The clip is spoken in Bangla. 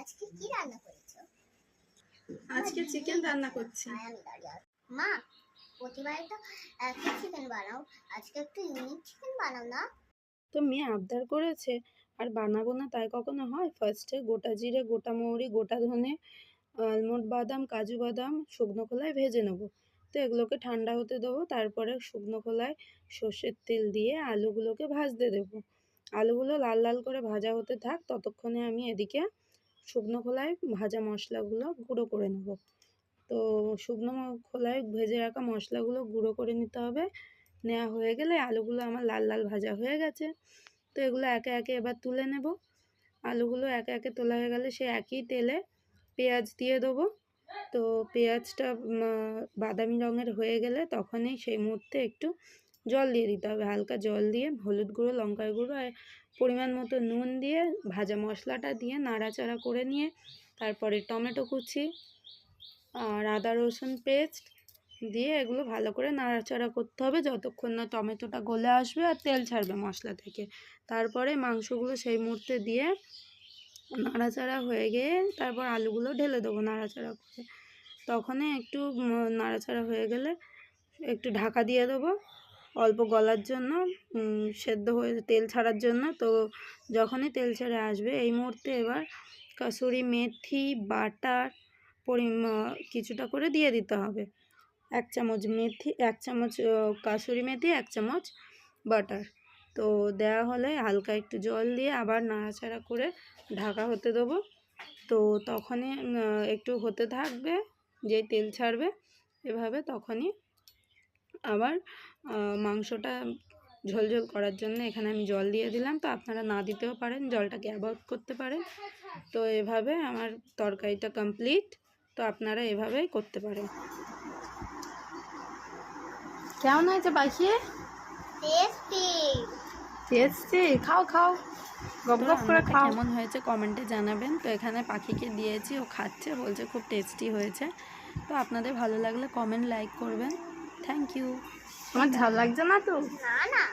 আজকে কি রান্না করেছো? আজকে চিকেন রান্না করছি। মা, প্রতিবারই তো একই চিকেন বানাও, আজকে একটু ইউনিক চিকেন বানাও না। তো মেয়ে আবদার করেছে আর বানাবো না তাই কখনো হয়? ফার্স্টে গোটা জিরে, গোটা মৌরি, গোটা ধনে, আলমন্ড বাদাম, কাজু বাদাম শুকনো খোলায় ভেজে নেবো। তো এগুলোকে ঠান্ডা হতে দেবো, তারপরে শুকনো খোলায় সর্ষের তেল দিয়ে আলুগুলোকে ভাজতে দেবো। আলুগুলো লাল লাল করে ভাজা হতে থাক, ততক্ষণে আমি এদিকে শুকনো খোলায় ভাজা মশলাগুলো গুঁড়ো করে নেব। তো শুকনো খোলায় ভেজে রাখা মশলাগুলো গুঁড়ো করে নিতে হবে। নেওয়া হয়ে গেলে আলুগুলো আমার লাল লাল ভাজা হয়ে গেছে। তো এগুলো একে একে এবার তুলে নেব। আলুগুলো একে একে তোলা হয়ে গেলে সে একই তেলে পেঁয়াজ দিয়ে দেবো। তো পেঁয়াজটা বাদামি রঙের হয়ে গেলে তখনই সেই মুহূর্তে একটু জল দিয়ে দিতে হবে। হালকা জল দিয়ে হলুদ গুঁড়ো, লঙ্কার গুঁড়ো আর পরিমাণ মতো নুন দিয়ে ভাজা মশলাটা দিয়ে নাড়াচাড়া করে নিয়ে তারপরে টমেটো কুচি আর আদা রসুন পেস্ট দিয়ে এগুলো ভালো করে নাড়াচাড়া করতে হবে যতক্ষণ না টমেটোটা গলে আসবে আর তেল ছাড়বে মশলা থেকে। তারপরে মাংসগুলো সেই মুহূর্তে দিয়ে নাড়াচাড়া হয়ে গিয়ে তারপর আলুগুলো ঢেলে দেবো নাড়াচাড়া করে। তখনই একটু নাড়াচাড়া হয়ে গেলে একটু ঢাকা দিয়ে দেবো অল্প গলার জন্য, সেদ্ধ হয়ে তেল ছাড়ার জন্য। তো যখনই তেল ছেড়ে আসবে এই মুহূর্তে এবার কাসুরি মেথি বাটার কিছুটা করে দিয়ে দিতে হবে। 1 চামচ মেথি, 1 চামচ কাসুরি মেথি, 1 চামচ বাটার। তো দেওয়া হলে হালকা একটু জল দিয়ে আবার নাড়াচাড়া করে ঢাকা হতে দেবো। তো তখনই একটু হতে থাকবে, যেই তেল ছাড়বে এভাবে তখনই আবার মাংসটা ঝোলঝোল করার জন্য এখানে আমি জল দিয়ে দিলাম। তো আপনারা না দিতেও পারেন, জলটাকে অ্যাভয়েড করতে পারেন। তো এভাবে আমার তরকারিটা কমপ্লিট। তো আপনারা এভাবেই করতে পারেন। কেমন হয়েছে পাখি? টেস্টি টেস্টি, খাও খাও, গপ গপ করে খাও। কেমন হয়েছে কমেন্টে জানাবেন। তো এখানে পাখিকে দিয়েছি, ও খাচ্ছে, বলছে খুব টেস্টি হয়েছে। তো আপনাদের ভালো লাগলে কমেন্ট লাইক করবেন। Thank you. আমার ঝাল লাগছে না তো? না না।